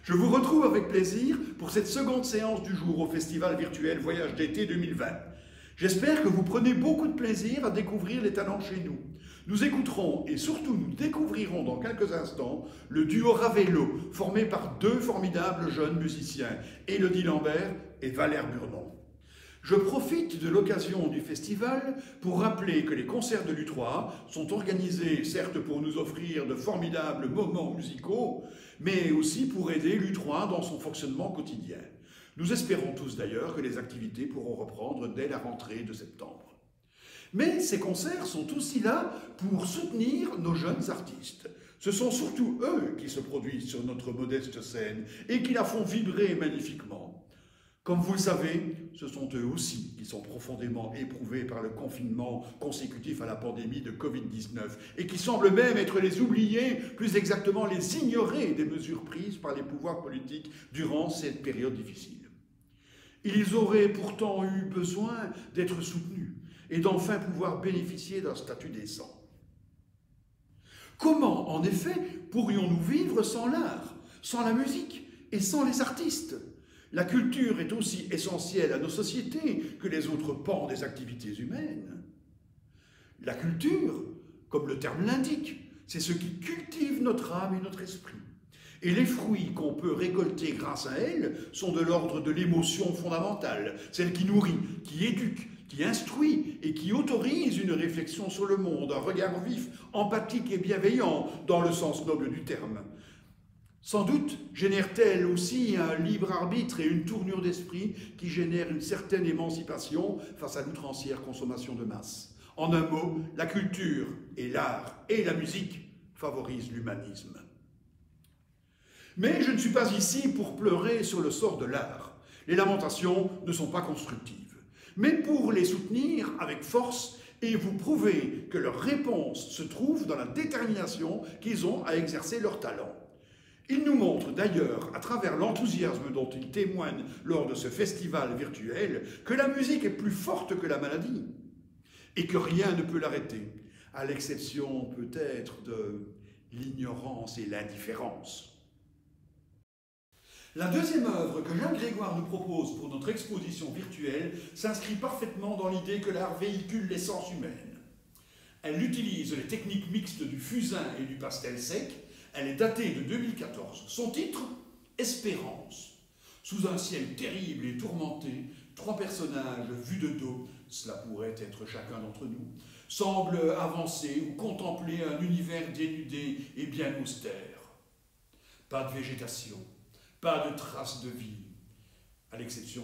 Je vous retrouve avec plaisir pour cette seconde séance du jour au Festival virtuel Voyage d'été 2020. J'espère que vous prenez beaucoup de plaisir à découvrir les talents chez nous. Nous écouterons et surtout nous découvrirons dans quelques instants le duo Ravello, formé par deux formidables jeunes musiciens, Élodie Lambert et Valère Burnon. Je profite de l'occasion du festival pour rappeler que les concerts de l'U3 sont organisés certes pour nous offrir de formidables moments musicaux, mais aussi pour aider l'U3 dans son fonctionnement quotidien. Nous espérons tous d'ailleurs que les activités pourront reprendre dès la rentrée de septembre. Mais ces concerts sont aussi là pour soutenir nos jeunes artistes. Ce sont surtout eux qui se produisent sur notre modeste scène et qui la font vibrer magnifiquement. Comme vous le savez, ce sont eux aussi qui sont profondément éprouvés par le confinement consécutif à la pandémie de Covid-19 et qui semblent même être les oubliés, plus exactement les ignorés des mesures prises par les pouvoirs politiques durant cette période difficile. Ils auraient pourtant eu besoin d'être soutenus et d'enfin pouvoir bénéficier d'un statut décent. Comment, en effet, pourrions-nous vivre sans l'art, sans la musique et sans les artistes ? La culture est aussi essentielle à nos sociétés que les autres pans des activités humaines. La culture, comme le terme l'indique, c'est ce qui cultive notre âme et notre esprit. Et les fruits qu'on peut récolter grâce à elle sont de l'ordre de l'émotion fondamentale, celle qui nourrit, qui éduque, qui instruit et qui autorise une réflexion sur le monde, un regard vif, empathique et bienveillant dans le sens noble du terme. Sans doute génère-t-elle aussi un libre arbitre et une tournure d'esprit qui génère une certaine émancipation face à l'outrancière consommation de masse. En un mot, la culture et l'art et la musique favorisent l'humanisme. Mais je ne suis pas ici pour pleurer sur le sort de l'art. Les lamentations ne sont pas constructives, mais pour les soutenir avec force et vous prouver que leur réponse se trouve dans la détermination qu'ils ont à exercer leur talent. Ils nous montrent d'ailleurs, à travers l'enthousiasme dont ils témoignent lors de ce festival virtuel, que la musique est plus forte que la maladie et que rien ne peut l'arrêter, à l'exception peut-être de l'ignorance et l'indifférence. La deuxième œuvre que Jeanne Grégoire nous propose pour notre exposition virtuelle s'inscrit parfaitement dans l'idée que l'art véhicule l'essence humaine. Elle utilise les techniques mixtes du fusain et du pastel sec. Elle est datée de 2014. Son titre, Espérance. Sous un ciel terrible et tourmenté, trois personnages vus de dos, cela pourrait être chacun d'entre nous, semblent avancer ou contempler un univers dénudé et bien austère. Pas de végétation, pas de traces de vie, à l'exception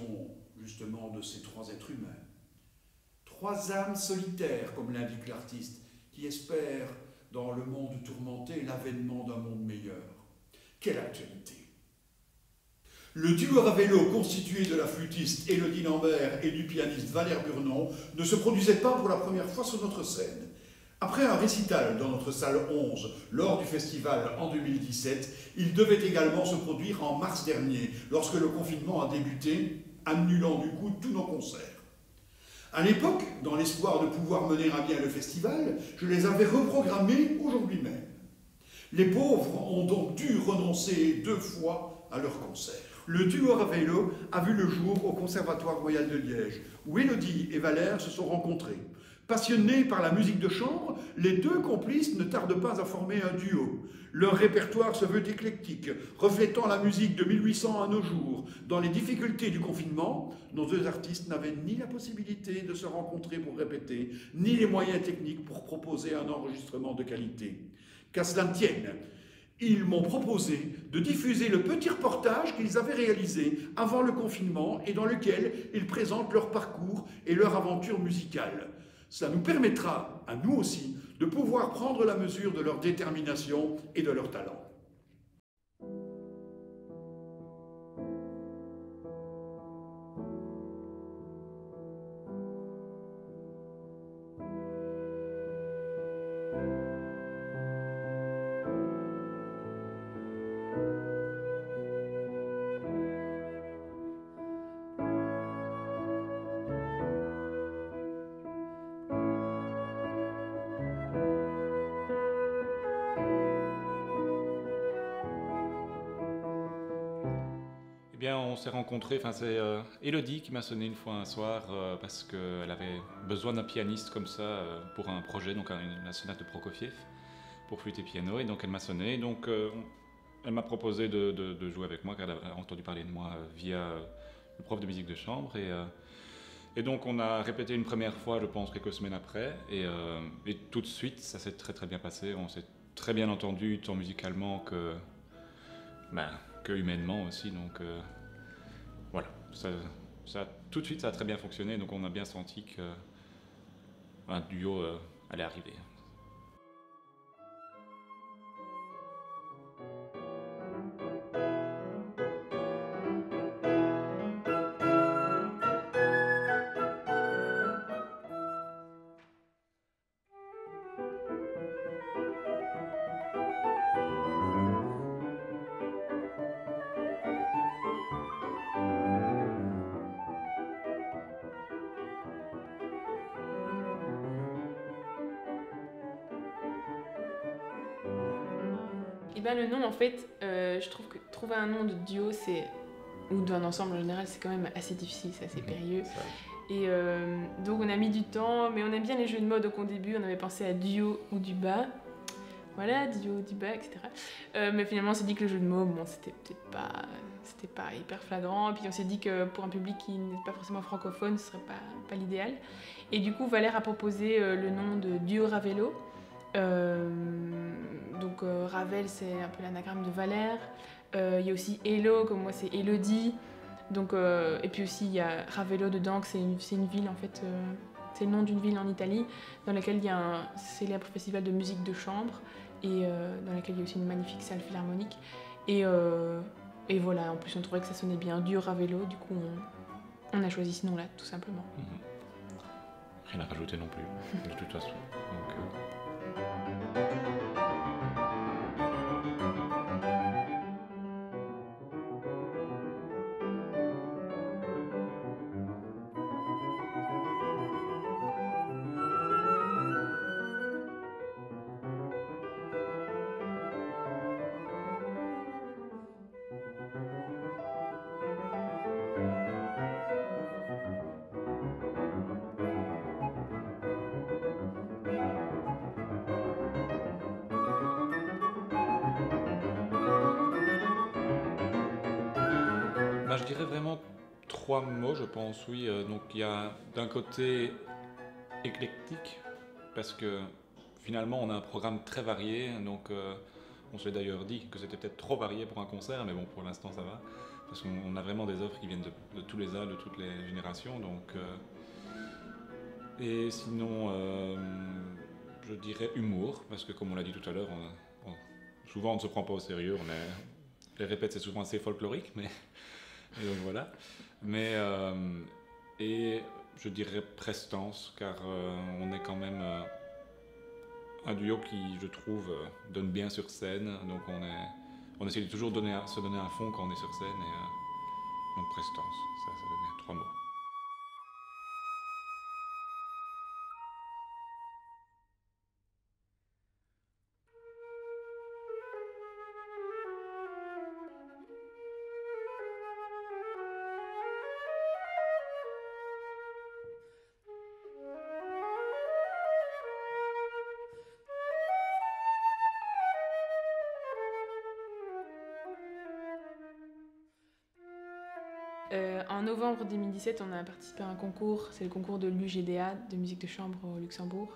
justement de ces trois êtres humains. Trois âmes solitaires, comme l'indique l'artiste, qui espèrent dans le monde tourmenté l'avènement d'un monde meilleur. Quelle actualité! Le duo Ravello, constitué de la flûtiste Élodie Lambert et du pianiste Valère Burnon, ne se produisait pas pour la première fois sur notre scène. Après un récital dans notre salle 11 lors du festival en 2017, il devait également se produire en mars dernier, lorsque le confinement a débuté, annulant du coup tous nos concerts. À l'époque, dans l'espoir de pouvoir mener à bien le festival, je les avais reprogrammés aujourd'hui même. Les pauvres ont donc dû renoncer 2 fois à leur concert. Le duo Ravello a vu le jour au Conservatoire Royal de Liège, où Élodie et Valère se sont rencontrés. Passionnés par la musique de chambre, les deux complices ne tardent pas à former un duo. Leur répertoire se veut éclectique, reflétant la musique de 1800 à nos jours. Dans les difficultés du confinement, nos deux artistes n'avaient ni la possibilité de se rencontrer pour répéter, ni les moyens techniques pour proposer un enregistrement de qualité. Qu'à cela ne tienne, ils m'ont proposé de diffuser le petit reportage qu'ils avaient réalisé avant le confinement et dans lequel ils présentent leur parcours et leur aventure musicale. Cela nous permettra, à nous aussi, de pouvoir prendre la mesure de leur détermination et de leur talent. bien, on s'est rencontrés, enfin c'est Elodie qui m'a sonné une fois un soir parce qu'elle avait besoin d'un pianiste comme ça pour un projet, donc la sonate de Prokofiev pour flûte et piano, et donc elle m'a sonné, donc elle m'a proposé de jouer avec moi car elle a entendu parler de moi via le prof de musique de chambre, et donc on a répété une première fois, je pense, quelques semaines après, et tout de suite ça s'est très très bien passé, on s'est très bien entendu tant musicalement que humainement aussi, donc voilà, tout de suite ça a très bien fonctionné, donc on a bien senti qu'un duo allait arriver. Et ben le nom, en fait, je trouve que trouver un nom de duo, ou d'un ensemble en général, c'est quand même assez difficile, c'est assez périlleux. Et donc on a mis du temps, mais on aime bien les jeux de mots. Donc au début, on avait pensé à duo ou du bas. Voilà, duo, du bas, etc. Mais finalement, on s'est dit que le jeu de mots, bon, c'était pas hyper flagrant. Et puis on s'est dit que pour un public qui n'est pas forcément francophone, ce serait pas l'idéal. Et du coup, Valère a proposé le nom de Duo Ravello. Donc Ravel, c'est un peu l'anagramme de Valère. Il y a aussi Hello, comme moi c'est Elodie. Donc, et puis aussi il y a Ravello dedans, que c'est une ville en fait, c'est le nom d'une ville en Italie dans laquelle il y a un célèbre festival de musique de chambre et dans laquelle il y a aussi une magnifique salle philharmonique. Et voilà, en plus on trouvait que ça sonnait bien, Duo Ravello, du coup on a choisi ce nom-là tout simplement. Rien à rajouter non plus, de toute façon. Donc, je dirais vraiment 3 mots, je pense, oui. Donc il y a d'un côté éclectique, parce que finalement on a un programme très varié, donc on s'est d'ailleurs dit que c'était peut-être trop varié pour un concert, mais bon, pour l'instant ça va, parce qu'on a vraiment des œuvres qui viennent de tous les âges, de toutes les générations, donc... Et sinon, je dirais humour, parce que comme on l'a dit tout à l'heure, souvent on ne se prend pas au sérieux, les répètes c'est souvent assez folklorique, mais... Et donc voilà. Mais, et je dirais prestance, car on est quand même un duo qui, je trouve, donne bien sur scène. Donc on essaie de toujours se donner à fond quand on est sur scène. Et, donc prestance, ça veut bien 3 mots. En novembre 2017, on a participé à un concours, c'est le concours de l'UGDA, de musique de chambre au Luxembourg.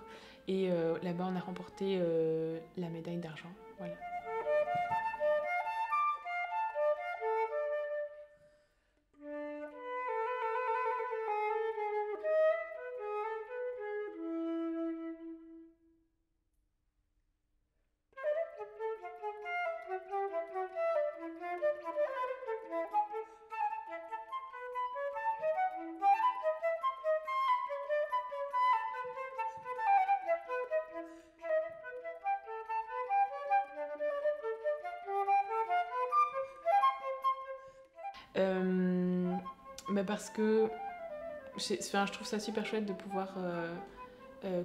Et là-bas, on a remporté la médaille d'argent. Voilà. Parce que je trouve ça super chouette de pouvoir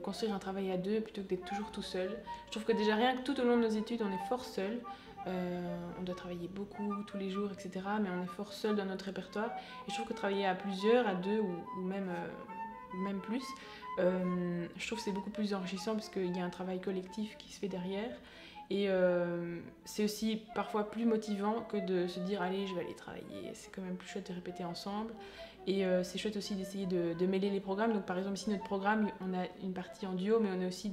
construire un travail à deux plutôt que d'être toujours tout seul. Je trouve que déjà rien que tout au long de nos études, on est fort seul. On doit travailler beaucoup, tous les jours, etc. Mais on est fort seul dans notre répertoire. Et je trouve que travailler à plusieurs, à deux ou même plus, je trouve que c'est beaucoup plus enrichissant parce qu'il y a un travail collectif qui se fait derrière. Et c'est aussi parfois plus motivant que de se dire allez, je vais aller travailler. C'est quand même plus chouette de répéter ensemble. Et c'est chouette aussi d'essayer de mêler les programmes. Donc par exemple ici notre programme, on a une partie en duo, mais on a aussi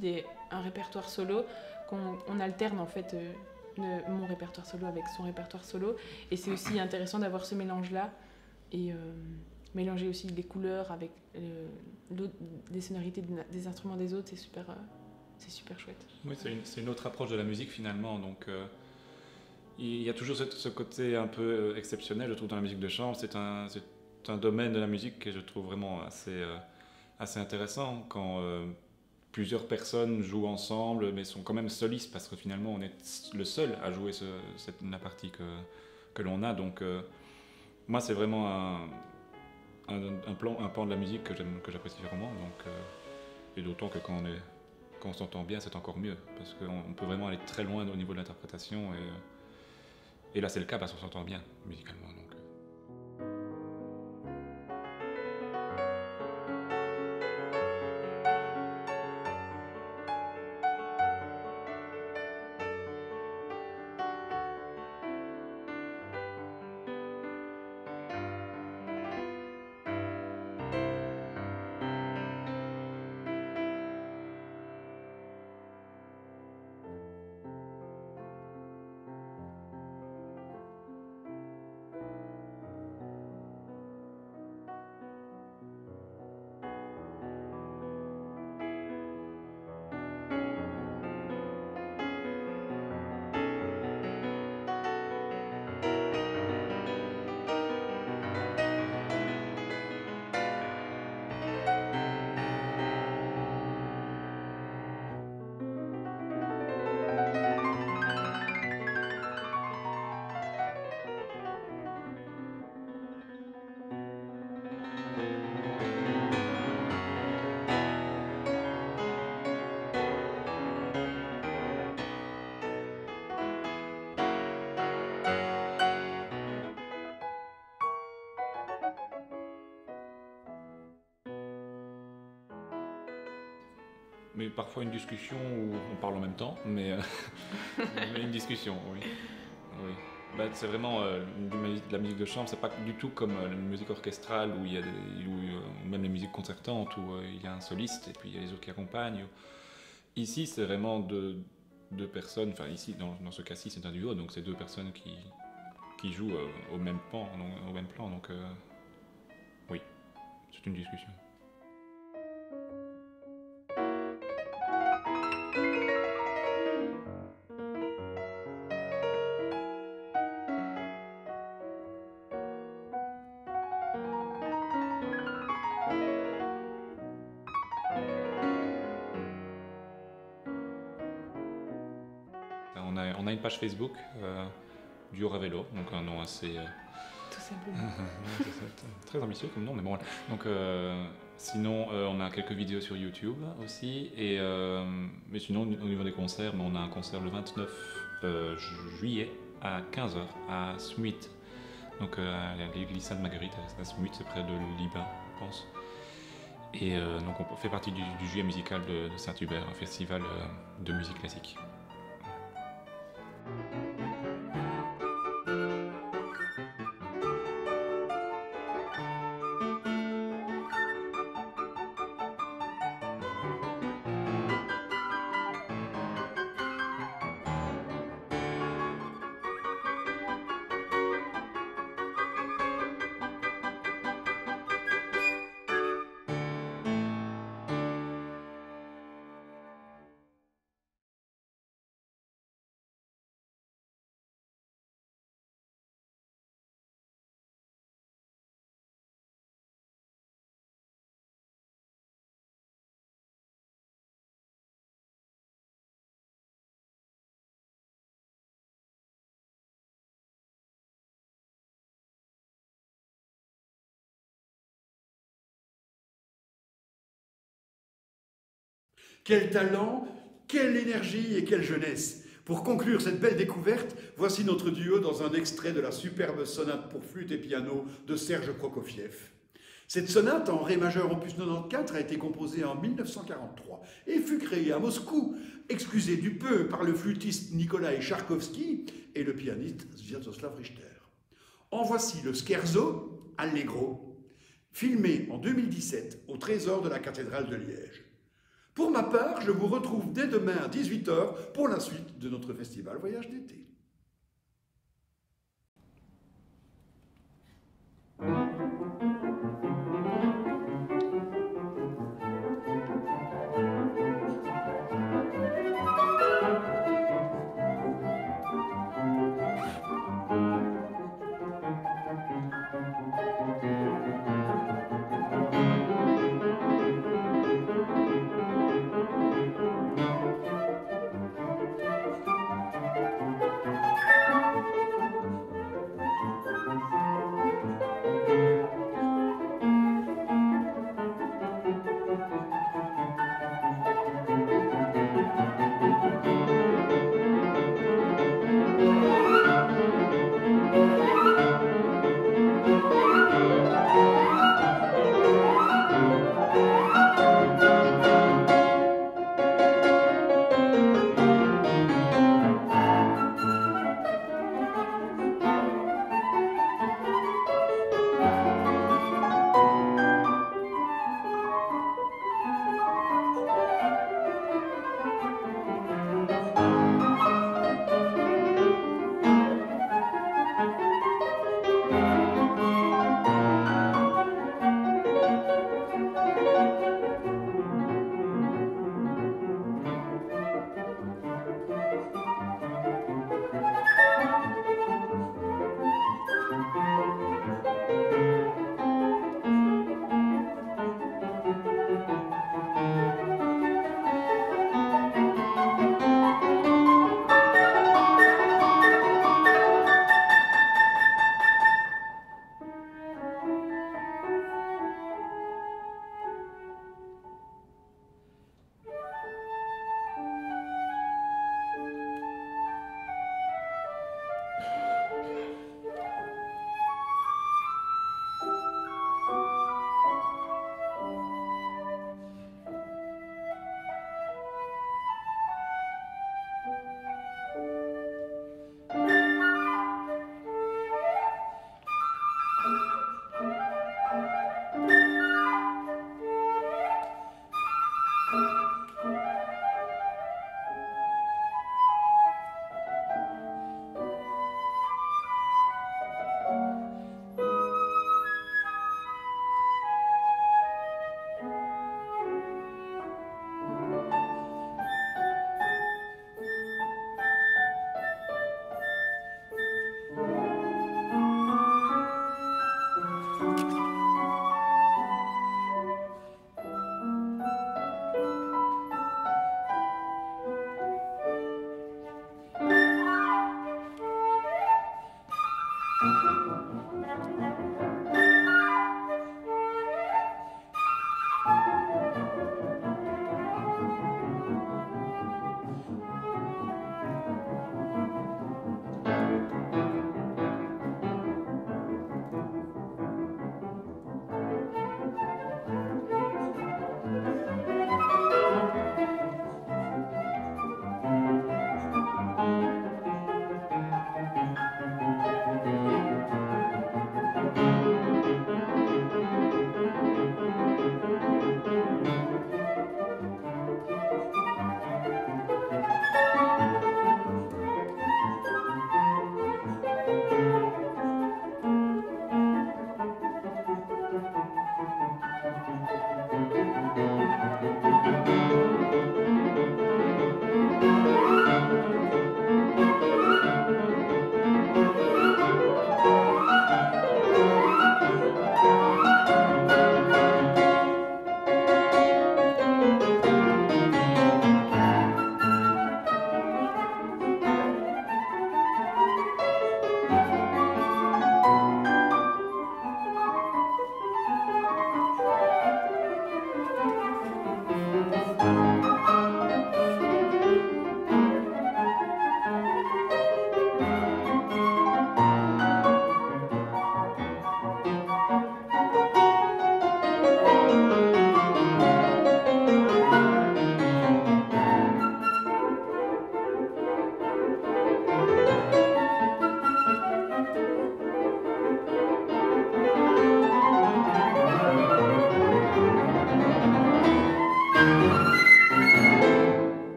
un répertoire solo qu'on alterne en fait mon répertoire solo avec son répertoire solo. Et c'est aussi intéressant d'avoir ce mélange-là et mélanger aussi les couleurs avec des sonorités des instruments des autres, c'est super chouette. Oui, c'est une autre approche de la musique finalement. Donc, il y a toujours ce côté un peu exceptionnel, je trouve, dans la musique de chambre. C'est un domaine de la musique que je trouve vraiment assez intéressant quand plusieurs personnes jouent ensemble, mais sont quand même solistes parce que finalement on est le seul à jouer la partie que l'on a. Donc, moi, c'est vraiment un pan de la musique que j'apprécie vraiment. Donc, et d'autant que quand on s'entend bien, c'est encore mieux, parce qu'on peut vraiment aller très loin au niveau de l'interprétation, et là c'est le cas parce qu'on s'entend bien musicalement. Donc. Mais parfois une discussion où on parle en même temps, mais une discussion, oui. Oui. Bah, c'est vraiment la musique de chambre, c'est pas du tout comme la musique orchestrale où il y a ou même les musiques concertantes où il y a un soliste et puis il y a les autres qui accompagnent. Ici, c'est vraiment deux personnes, enfin ici, dans ce cas-ci, c'est un duo, donc c'est deux personnes qui jouent au même plan, donc oui, c'est une discussion. On a une page Facebook, Duo Ravello, donc un nom assez... Tout simplement. C'est très ambitieux comme nom, mais bon. Voilà. Donc, sinon, on a quelques vidéos sur YouTube aussi, mais sinon, au niveau des concerts, on a un concert le 29 juillet à 15h à Smuit. Donc, à l'église Sainte-Marguerite à Smuit, c'est près de Libin, je pense. Et donc, on fait partie du juillet musical de Saint-Hubert, un festival de musique classique. Quel talent, quelle énergie et quelle jeunesse! Pour conclure cette belle découverte, voici notre duo dans un extrait de la superbe sonate pour flûte et piano de Serge Prokofiev. Cette sonate en ré majeur opus 94 a été composée en 1943 et fut créée à Moscou, excusez du peu, par le flûtiste Nikolai Tchaïkovski et le pianiste Sviatoslav Richter. En voici le scherzo, Allegro, filmé en 2017 au Trésor de la cathédrale de Liège. Pour ma part, je vous retrouve dès demain à 18 h pour la suite de notre festival Voyage d'été.